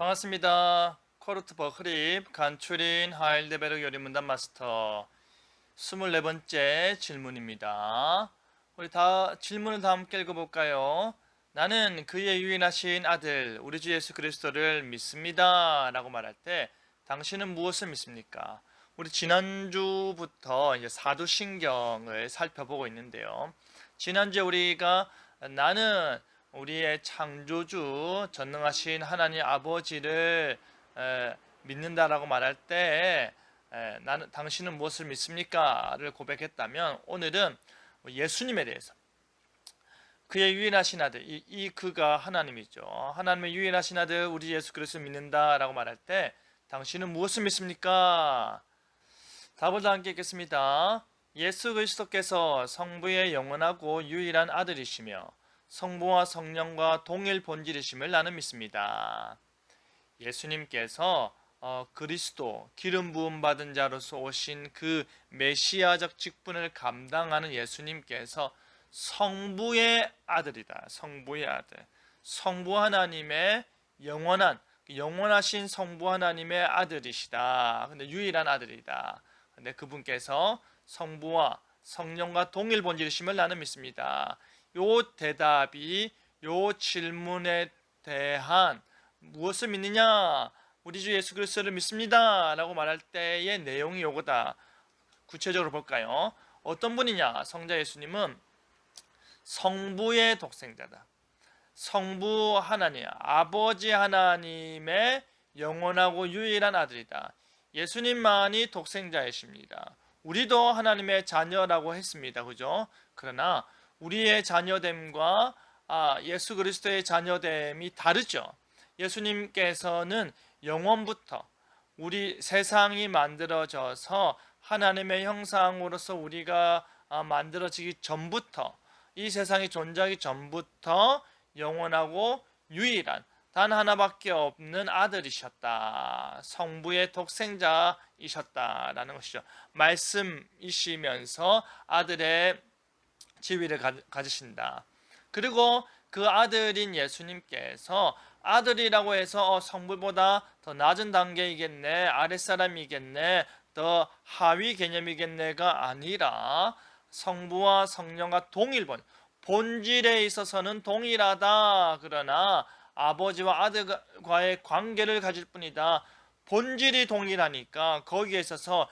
반갑습니다. 코르트 버크립 간추린 하일데베르 요리문단 마스터 24번째 질문입니다. 우리 다 질문을 다 함께 읽어볼까요? 나는 그의 유일하신 아들 우리 주 예수 그리스도를 믿습니다 라고 말할 때 당신은 무엇을 믿습니까? 우리 지난주부터 이제 사도신경을 살펴보고 있는데요. 지난주에 우리가 나는 우리의 창조주 전능하신 하나님 아버지를 믿는다라고 말할 때 나는 당신은 무엇을 믿습니까?를 고백했다면 오늘은 예수님에 대해서 그의 유일하신 아들 이 그가 하나님이죠. 하나님의 유일하신 아들 우리 예수 그리스도를 믿는다라고 말할 때 당신은 무엇을 믿습니까? 답을 다 함께 읽겠습니다. 예수 그리스도께서 성부의 영원하고 유일한 아들이시며 성부와 성령과 동일 본질이심을 나는 믿습니다. 예수님께서 그리스도 기름 부음 받은 자로서 오신 그 메시아적 직분을 감당하는 예수님께서 성부의 아들이다. 성부의 아들. 성부 하나님의 영원하신 성부 하나님의 아들이시다. 근데 유일한 아들이다. 근데 그분께서 성부와 성령과 동일 본질이심을 나는 믿습니다. 요 대답이 요 질문에 대한 무엇을 믿느냐? 우리 주 예수 그리스도를 믿습니다 라고 말할 때의 내용이 요거다. 구체적으로 볼까요? 어떤 분이냐? 성자 예수님은 성부의 독생자다. 성부 하나님, 아버지 하나님의 영원하고 유일한 아들이다. 예수님만이 독생자이십니다. 우리도 하나님의 자녀라고 했습니다. 그죠? 그러나 우리의 자녀됨과 예수 그리스도의 자녀됨이 다르죠. 예수님께서는 영원부터 우리 세상이 만들어져서 하나님의 형상으로서 우리가 만들어지기 전부터 이 세상이 존재하기 전부터 영원하고 유일한 단 하나밖에 없는 아들이셨다. 성부의 독생자이셨다라는 것이죠. 말씀이시면서 아들의 지위를 가지신다. 그리고 그 아들인 예수님께서 아들이라고 해서 성부보다 더 낮은 단계이겠네, 아랫사람이겠네, 더 하위 개념이겠네가 아니라 성부와 성령과 본질에 있어서는 동일하다. 그러나 아버지와 아들과의 관계를 가질 뿐이다. 본질이 동일하니까 거기에 있어서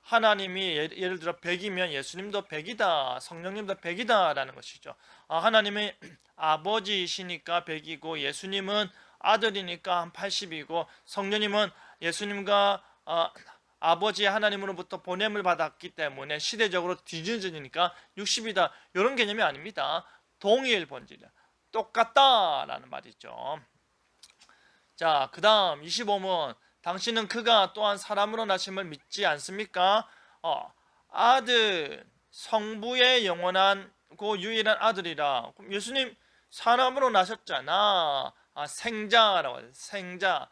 하나님이 예를 들어 100이면 예수님도 100이다. 성령님도 100이다 라는 것이죠. 하나님이 아버지이시니까 100이고 예수님은 아들이니까 한 80이고 성령님은 예수님과 아버지 하나님으로부터 보냄을 받았기 때문에 시대적으로 뒤늦으니까 60이다. 이런 개념이 아닙니다. 동일 본질이다. 똑같다라는 말이죠. 자, 그 다음 25문. 당신은 그가 또한 사람으로 나심을 믿지 않습니까? 아들, 성부의 영원한 그 유일한 아들이라. 그럼 예수님 사람으로 나셨잖아. 생자라고 해요. 생자.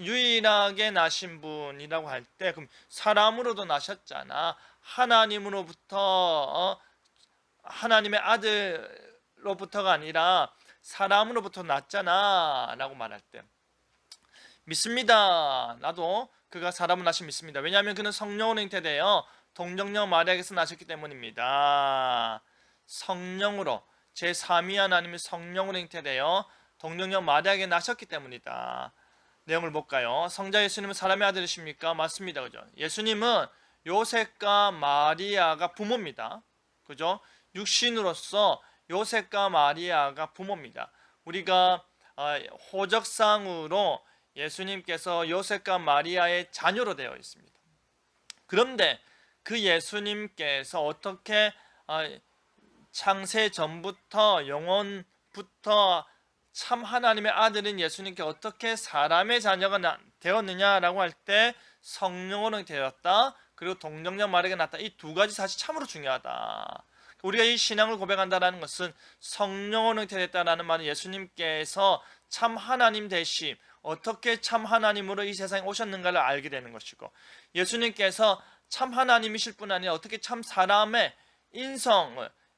유일하게 나신 분이라고 할 때 그럼 사람으로도 나셨잖아. 하나님으로부터 하나님의 아들로부터가 아니라 사람으로부터 났잖아 라고 말할 때 믿습니다. 나도 그가 사람을 나시 믿습니다. 왜냐하면 그는 성령으로 잉태되어 동정녀 마리아에게서 나셨기 때문입니다. 성령으로 제3위 하나님이 성령으로 잉태되어 동정녀 마리아에게 나셨기 때문이다. 내용을 볼까요? 성자 예수님은 사람의 아들이십니까? 맞습니다. 그죠? 예수님은 요셉과 마리아가 부모입니다. 그죠? 육신으로서 요셉과 마리아가 부모입니다. 우리가 호적상으로 예수님께서 요셉과 마리아의 자녀로 되어 있습니다. 그런데 그 예수님께서 어떻게 창세 전부터 영원부터 참 하나님의 아들인 예수님께 어떻게 사람의 자녀가 되었느냐라고 할 때 성령으로 되었다. 그리고 동정녀 마리아가 낳았다. 이 두 가지 사실 참으로 중요하다. 우리가 이 신앙을 고백한다는 것은 성령으로 되었다라는 말은 예수님께서 참 하나님 되심, 어떻게 참 하나님으로 이 세상에 오셨는가를 알게 되는 것이고, 예수님께서 참 하나님이실 뿐 아니라 어떻게 참 사람의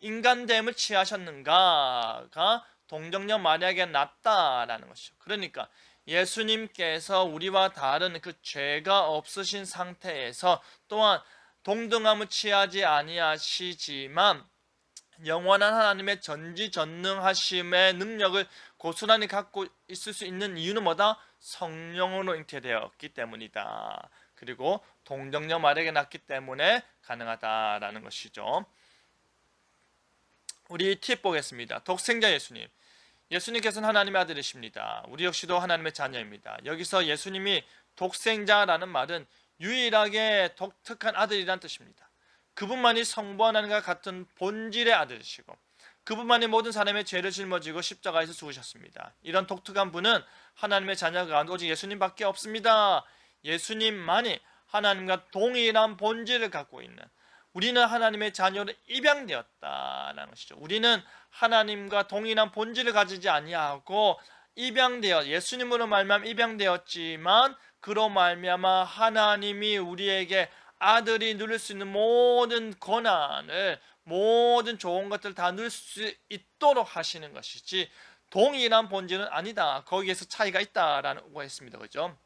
인간됨을 취하셨는가가 동정녀 마리아에게 낫다라는 것이죠. 그러니까 예수님께서 우리와 다른 그 죄가 없으신 상태에서 또한 동등함을 취하지 아니하시지만 영원한 하나님의 전지전능하심의 능력을 고스란히 갖고 있을 수 있는 이유는 뭐다? 성령으로 잉태되었기 때문이다. 그리고 동정녀 마리아에게 낳기 때문에 가능하다라는 것이죠. 우리 팁 보겠습니다. 독생자 예수님. 예수님께서는 하나님의 아들이십니다. 우리 역시도 하나님의 자녀입니다. 여기서 예수님이 독생자라는 말은 유일하게 독특한 아들이란 뜻입니다. 그분만이 성부 하나님과 같은 본질의 아들이시고 그분만이 모든 사람의 죄를 짊어지고 십자가에서 죽으셨습니다. 이런 독특한 분은 하나님의 자녀가 오직 예수님밖에 없습니다. 예수님만이 하나님과 동일한 본질을 갖고 있는, 우리는 하나님의 자녀로 입양되었다라는 것이죠. 우리는 하나님과 동일한 본질을 가지지 아니하고 입양되어 예수님으로 말미암아 입양되었지만 그로 말미암아 하나님이 우리에게 아들이 누릴 수 있는 모든 권한을, 모든 좋은 것들을 다 누릴 수 있도록 하시는 것이지 동일한 본질은 아니다. 거기에서 차이가 있다라고 했습니다. 그죠?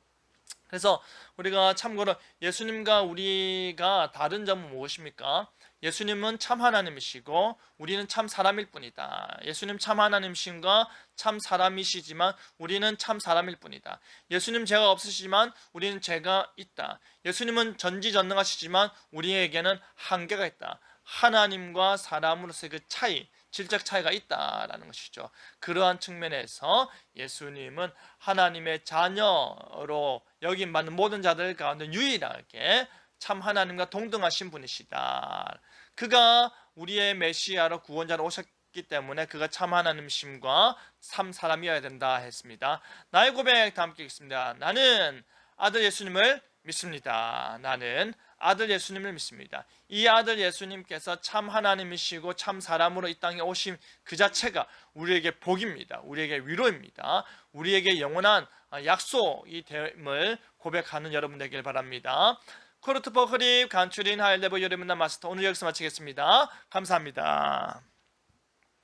그래서 우리가 참고로 예수님과 우리가 다른 점은 무엇입니까? 예수님은 참 하나님이시고 우리는 참 사람일 뿐이다. 예수님 참 하나님이신가 참 사람이시지만 우리는 참 사람일 뿐이다. 예수님 죄가 없으시지만 우리는 죄가 있다. 예수님은 전지전능하시지만 우리에게는 한계가 있다. 하나님과 사람으로서의 그 차이, 질적 차이가 있다라는 것이죠. 그러한 측면에서 예수님은 하나님의 자녀로 여김받는 모든 자들 가운데 유일하게 참 하나님과 동등하신 분이시다. 그가 우리의 메시아로 구원자로 오셨기 때문에 그가 참 하나님심과 참 사람이어야 된다 했습니다. 나의 고백 다 함께 읽겠습니다. 나는 아들 예수님을 믿습니다. 나는 아들 예수님을 믿습니다. 이 아들 예수님께서 참 하나님이시고 참 사람으로 이 땅에 오신 그 자체가 우리에게 복입니다. 우리에게 위로입니다. 우리에게 영원한 약속이 됨을 고백하는 여러분 되길 바랍니다. 코르트포 크립 간추린 하일레버 여러분나 마스터 오늘 여기서 마치겠습니다. 감사합니다.